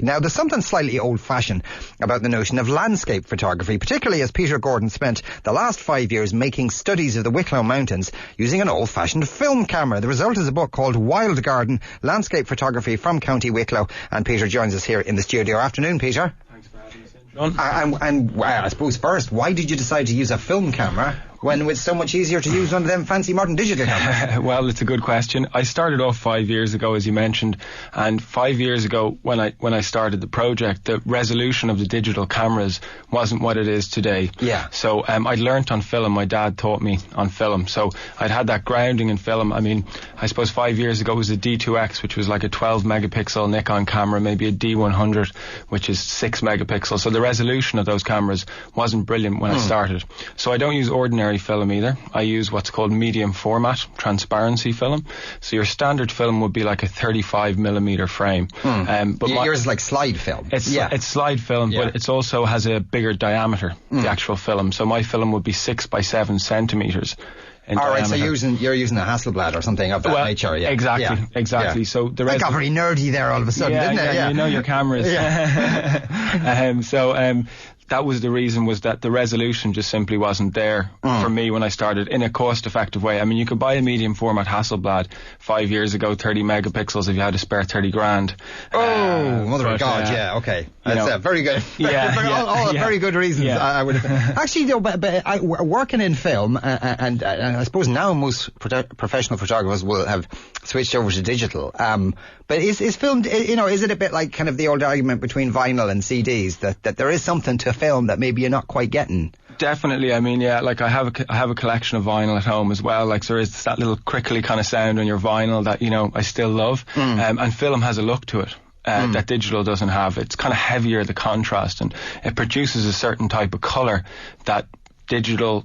Now, there's something slightly old-fashioned about the notion of landscape photography, particularly as Peter Gordon spent the last 5 years making studies of the Wicklow Mountains using an old-fashioned film camera. The result is a book called Wild Garden, Landscape Photography from County Wicklow. And Peter joins us here in the studio. Afternoon, Peter. Thanks for having us in, John. And I suppose first, why did you decide to use a film camera when it's so much easier to use one of them fancy modern digital cameras? Well, it's a good question. I started off 5 years ago, as you mentioned, and 5 years ago when I started the project, the resolution of the digital cameras wasn't what it is today. Yeah. So I'd learnt on film. My dad taught me on film. So I'd had that grounding in film. I mean, I suppose 5 years ago it was a D2X, which was like a 12 megapixel Nikon camera, maybe a D100, which is 6 megapixels. So the resolution of those cameras wasn't brilliant when I started. So I don't use ordinary film either. I use what's called medium format transparency film. So your standard film would be like a 35 millimeter frame. But yours is like slide film. It's slide film, but it also has a bigger diameter, the actual film. So my film would be 6 by 7 centimeters. All right, so you're using a Hasselblad or something of that nature, yeah. Exactly. Yeah. So the rest got very nerdy there all of a sudden, didn't it? Yeah, you know your cameras. That was the reason, was that the resolution just simply wasn't there for me when I started in a cost-effective way. I mean, you could buy a medium format Hasselblad 5 years ago, 30 megapixels if you had to spare 30 grand. Mother of God, okay. That's very good. All very good reasons. I would actually, though, but working in film, and I suppose now most professional photographers will have switched over to digital. But is film, is it a bit like kind of the old argument between vinyl and CDs that there is something to film that maybe you're not quite getting? Definitely. I mean, like I have a collection of vinyl at home as well. Like there is that little crickly kind of sound on your vinyl that, I still love. And film has a look to it. That digital doesn't have. It's kind of heavier, the contrast, and it produces a certain type of colour that digital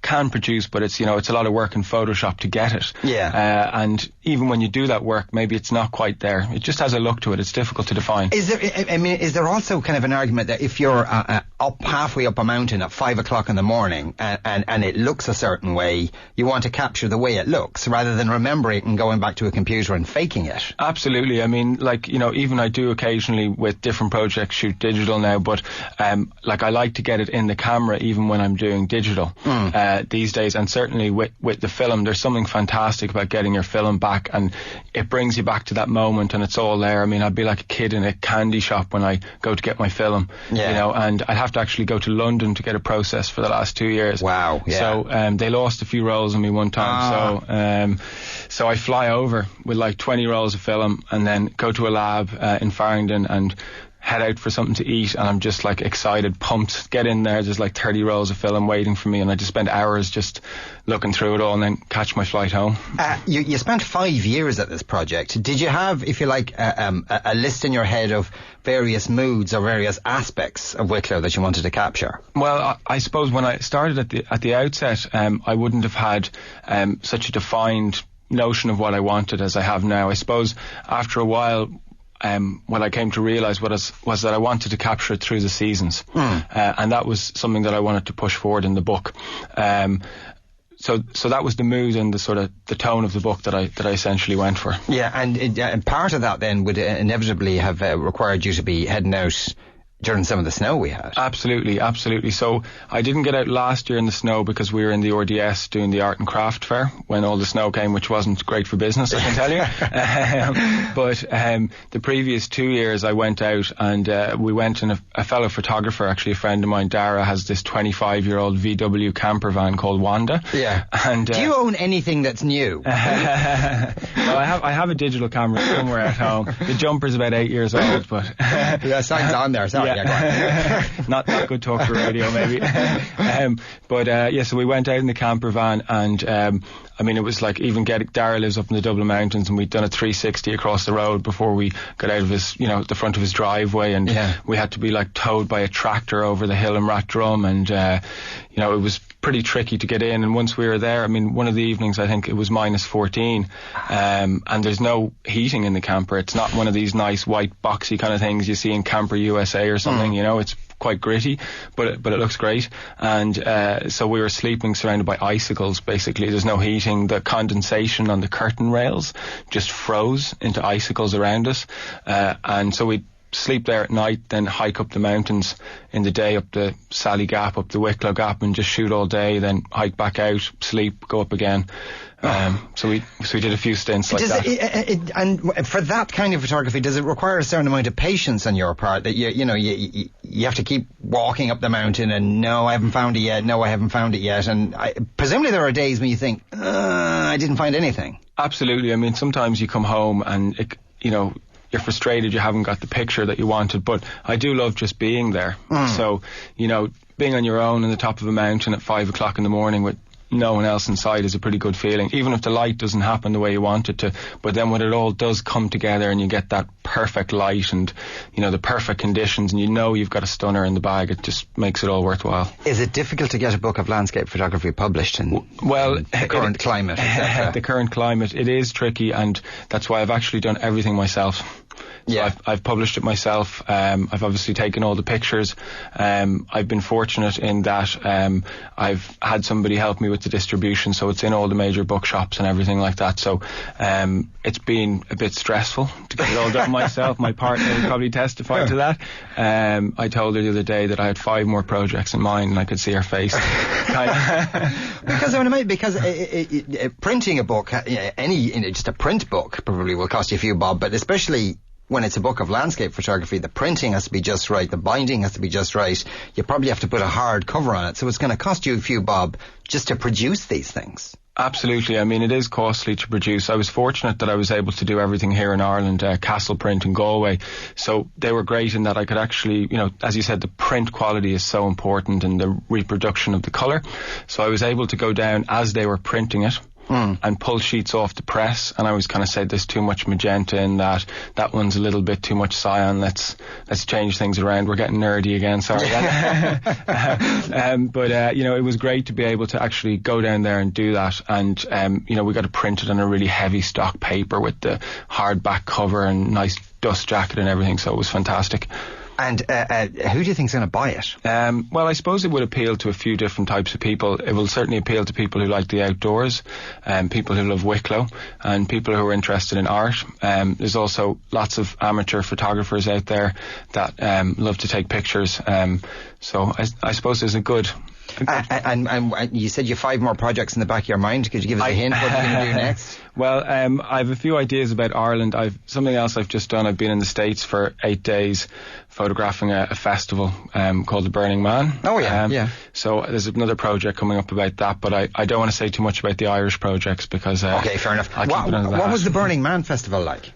can produce, but it's it's a lot of work in Photoshop to get it. And even when you do that work, maybe it's not quite there. It just has a look to it. It's difficult to define. Is there also kind of an argument that if you're halfway up a mountain at 5 o'clock in the morning and it looks a certain way, you want to capture the way it looks rather than remembering it and going back to a computer and faking it? Absolutely. I mean, even I do occasionally with different projects shoot digital now, but I like to get it in the camera even when I'm doing digital. These days, and certainly with the film, there's something fantastic about getting your film back, and it brings you back to that moment, and it's all there. I mean, I'd be like a kid in a candy shop when I go to get my film, and I'd have to actually go to London to get it processed for the last 2 years. Wow. Yeah. So they lost a few rolls on me one time, so I fly over with like 20 rolls of film and then go to a lab in Farringdon and head out for something to eat, and I'm just like excited, pumped, get in there, there's like 30 rolls of film waiting for me, and I just spend hours just looking through it all and then catch my flight home. You spent 5 years at this project. Did you have, if you like, a list in your head of various moods or various aspects of Wicklow that you wanted to capture? Well, I suppose when I started at the outset, I wouldn't have had such a defined notion of what I wanted as I have now. I suppose after a while, what I came to realise was that I wanted to capture it through the seasons, and that was something that I wanted to push forward in the book. So that was the mood and the sort of the tone of the book that I essentially went for. Yeah, and part of that then would inevitably have required you to be heading out during some of the snow we had. Absolutely. So I didn't get out last year in the snow because we were in the RDS doing the art and craft fair when all the snow came, which wasn't great for business, I can tell you. But the previous 2 years I went out and we went in a fellow photographer, actually a friend of mine, Dara, has this 25-year-old VW camper van called Wanda. Yeah. And do you own anything that's new? Well, I have a digital camera somewhere at home. The jumper's about 8 years old, but the sign's on there, sorry. Yeah. Not good talk for radio, maybe. So we went out in the camper van, and it was like Dara lives up in the Dublin Mountains, and we'd done a 360 across the road before we got out of his, the front of his driveway, and we had to be like towed by a tractor over the hill in Rathdrum, and it was pretty tricky to get in. And once we were there, one of the evenings I think it was -14, and there's no heating in the camper. It's not one of these nice white boxy kind of things you see in Camper USA or something. It's quite gritty, but it looks great. And so we were sleeping surrounded by icicles, basically. There's no heating. The condensation on the curtain rails just froze into icicles around us, and so we sleep there at night, then hike up the mountains in the day, up the Sally Gap, up the Wicklow Gap, and just shoot all day, then hike back out, sleep, go up again. So we did a few stints like that. And for that kind of photography, does it require a certain amount of patience on your part, that you have to keep walking up the mountain and no, I haven't found it yet, and presumably there are days when you think, I didn't find anything. Absolutely. I mean, sometimes you come home and you're frustrated you haven't got the picture that you wanted, but I do love just being there. So, being on your own on the top of a mountain at 5 o'clock in the morning with no one else inside is a pretty good feeling, even if the light doesn't happen the way you want it to. But then when it all does come together and you get that perfect light and the perfect conditions, and you've got a stunner in the bag, it just makes it all worthwhile. Is it difficult to get a book of landscape photography published in the current climate, etc.? The current climate, it is tricky, and that's why I've actually done everything myself. So I've published it myself. I've obviously taken all the pictures. I've been fortunate in that I've had somebody help me with the distribution, so it's in all the major bookshops and everything like that. So it's been a bit stressful to get it all done myself. My partner would probably testify to that. I told her the other day that I had 5 more projects in mind, and I could see her face. Because printing a book, just a print book probably will cost you a few bob, but especially when it's a book of landscape photography, the printing has to be just right, the binding has to be just right. You probably have to put a hard cover on it, so it's going to cost you a few bob just to produce these things. Absolutely. I mean, it is costly to produce. I was fortunate that I was able to do everything here in Ireland, Castle Print in Galway. So they were great in that I could actually, as you said, the print quality is so important and the reproduction of the colour. So I was able to go down as they were printing it and pull sheets off the press, and I always kind of said there's too much magenta in that one's a little bit too much cyan, let's change things around. We're getting nerdy again, sorry. But it was great to be able to actually go down there and do that, and we got to print it on a really heavy stock paper with the hardback cover and nice dust jacket and everything, so it was fantastic. And who do you think's going to buy it? Well, I suppose it would appeal to a few different types of people. It will certainly appeal to people who like the outdoors, people who love Wicklow, and people who are interested in art. There's also lots of amateur photographers out there that love to take pictures. So I suppose there's a good... And you said you have 5 more projects in the back of your mind. Could you give us a hint what you're going to do next? Well, I have a few ideas about Ireland. Something else I've just done. I've been in the States for 8 days photographing a festival called the Burning Man. Oh, yeah. So there's another project coming up about that, but I don't want to say too much about the Irish projects because... okay, fair enough. What was the Burning Man festival like?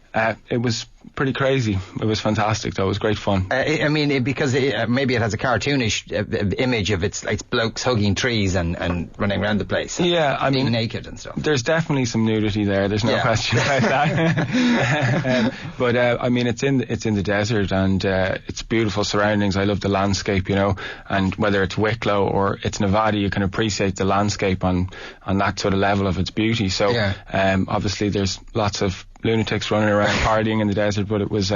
It was pretty crazy. It was fantastic, though. It was great fun. Because maybe it has a cartoonish image of it's blokes hugging trees and running around the place. Yeah, being naked and stuff. There's definitely some nudity there. There's no question about that. But it's in the desert, and it's beautiful surroundings. I love the landscape, and whether it's Wicklow or it's Nevada, you can appreciate the landscape on that sort of level of its beauty. So obviously there's lots of lunatics running around partying in the desert, but it was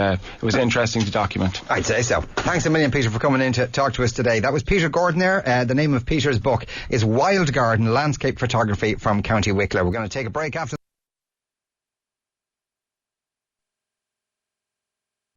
interesting to document. I'd say so. Thanks a million, Peter, for coming in to talk to us today. That was Peter Gordon there. The name of Peter's book is Wild Garden Landscape Photography from County Wicklow. We're going to take a break after